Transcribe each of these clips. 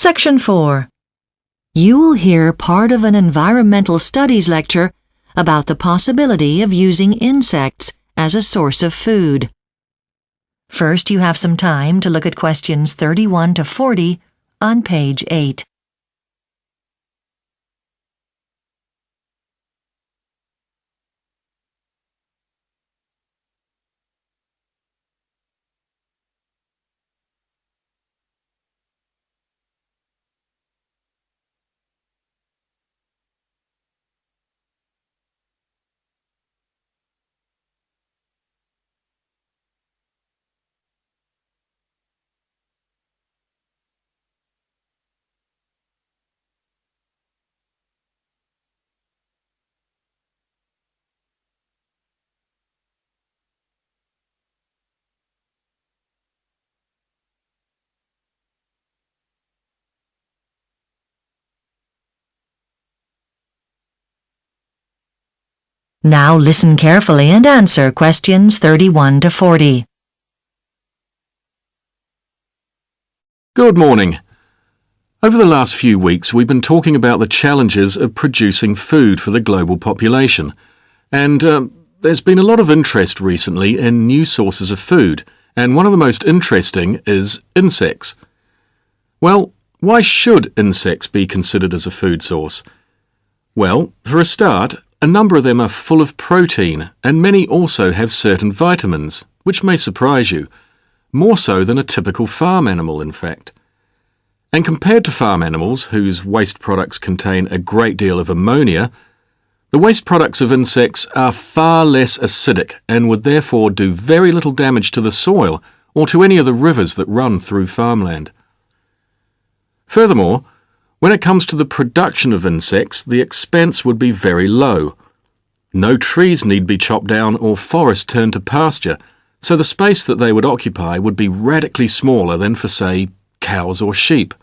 Section 4. You will hear part of an environmental studies lecture about the possibility of using insects as a source of food. First, you have some time to look at questions 31 to 40 on page 8. Now listen carefully and answer questions 31 to 40. Good morning. Over the last few weeks, we've been talking about the challenges of producing food for the global population. And there's been a lot of interest recently in new sources of food, and one of the most interesting is insects. Well, why should insects be considered as a food source? Well, for a start, a number of them are full of protein, and many also have certain vitamins, which may surprise you, more so than a typical farm animal, in fact. And compared to farm animals, whose waste products contain a great deal of ammonia, the waste products of insects are far less acidic and would therefore do very little damage to the soil or to any of the rivers that run through farmland. Furthermore, when it comes to the production of insects, the expense would be very low. No trees need be chopped down or forests turned to pasture, so the space that they would occupy would be radically smaller than for, say, cows or sheep.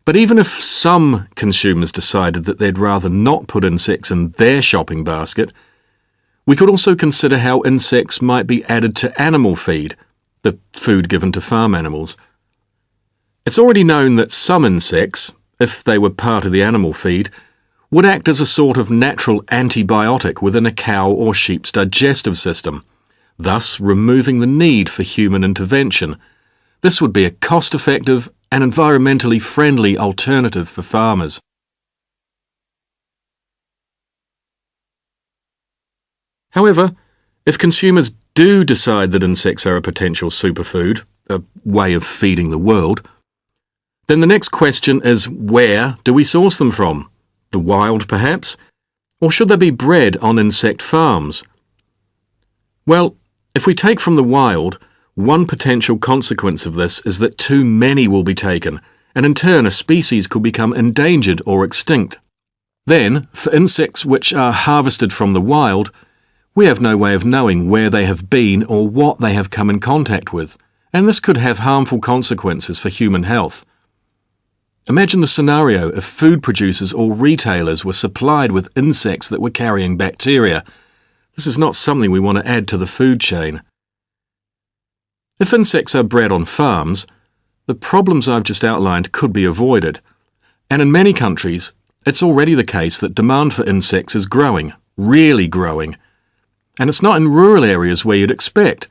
But even if some consumers decided that they'd rather not put insects in their shopping basket, we could also consider how insects might be added to animal feed, the food given to farm animals. It's already known that some insects, if they were part of the animal feed, would act as a sort of natural antibiotic within a cow or sheep's digestive system, thus removing the need for human intervention. This would be a cost-effective and environmentally friendly alternative for farmers. However, if consumers do decide that insects are a potential superfood, a way of feeding the world, then the next question is, where do we source them from? The wild, perhaps? Or should they be bred on insect farms? Well, if we take from the wild, one potential consequence of this is that too many will be taken, and in turn a species could become endangered or extinct. Then, for insects which are harvested from the wild, we have no way of knowing where they have been or what they have come in contact with, and this could have harmful consequences for human health. Imagine the scenario if food producers or retailers were supplied with insects that were carrying bacteria. This is not something we want to add to the food chain. If insects are bred on farms, the problems I've just outlined could be avoided. And in many countries, it's already the case that demand for insects is growing, really growing. And it's not in rural areas where you'd expect,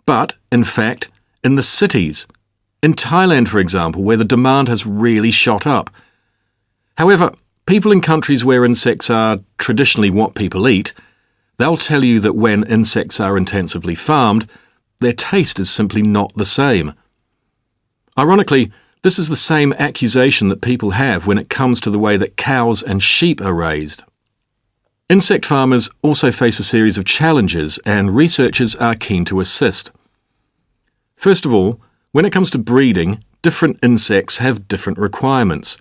but, in fact, in the cities. In Thailand, for example, where the demand has really shot up. However, people in countries where insects are traditionally what people eat, they'll tell you that when insects are intensively farmed, their taste is simply not the same. Ironically, this is the same accusation that people have when it comes to the way that cows and sheep are raised. Insect farmers also face a series of challenges, and researchers are keen to assist. First of all, when it comes to breeding, different insects have different requirements.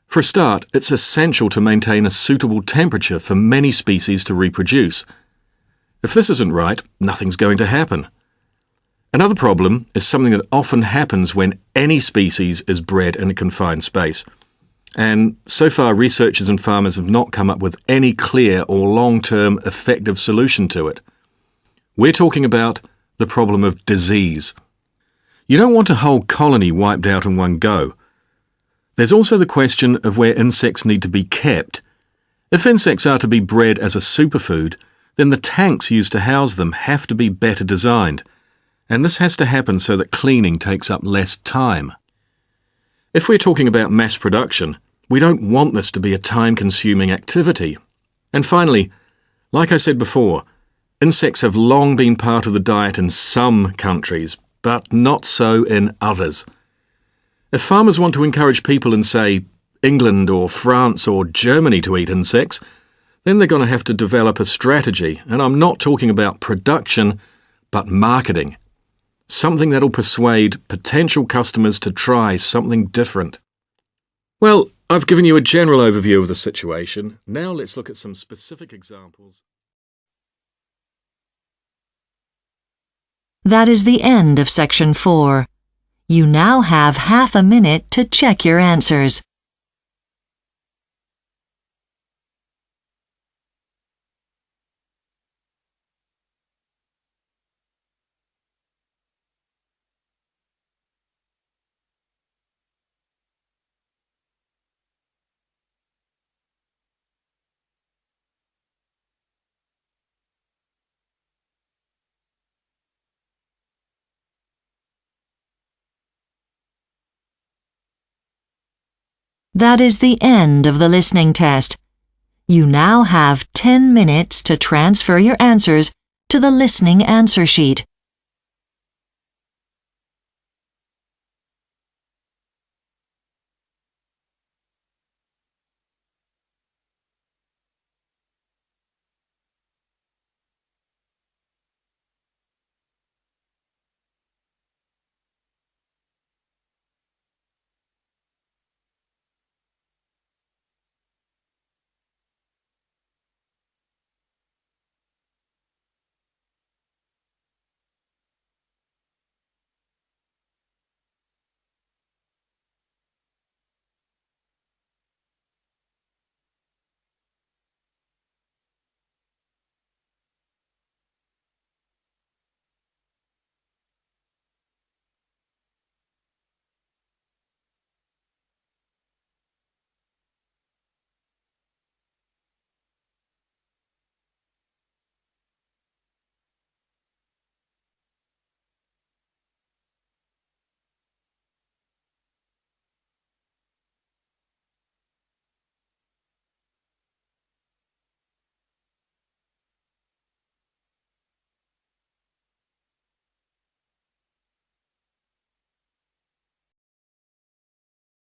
For a start, it's essential to maintain a suitable temperature for many species to reproduce. If this isn't right, nothing's going to happen. Another problem is something that often happens when any species is bred in a confined space. And so far, researchers and farmers have not come up with any clear or long-term effective solution to it. We're talking about the problem of disease. You don't want a whole colony wiped out in one go. There's also the question of where insects need to be kept. If insects are to be bred as a superfood, then the tanks used to house them have to be better designed, and this has to happen so that cleaning takes up less time. If we're talking about mass production, we don't want this to be a time-consuming activity. And finally, like I said before, insects have long been part of the diet in some countries, but not so in others. If farmers want to encourage people in, say, England or France or Germany to eat insects, then they're going to have to develop a strategy, and I'm not talking about production, but marketing. Something that'll persuade potential customers to try something different. Well, I've given you a general overview of the situation. Now let's look at some specific examples. That is the end of Section 4. You now have half a minute to check your answers. That is the end of the listening test. You now have 10 minutes to transfer your answers to the listening answer sheet.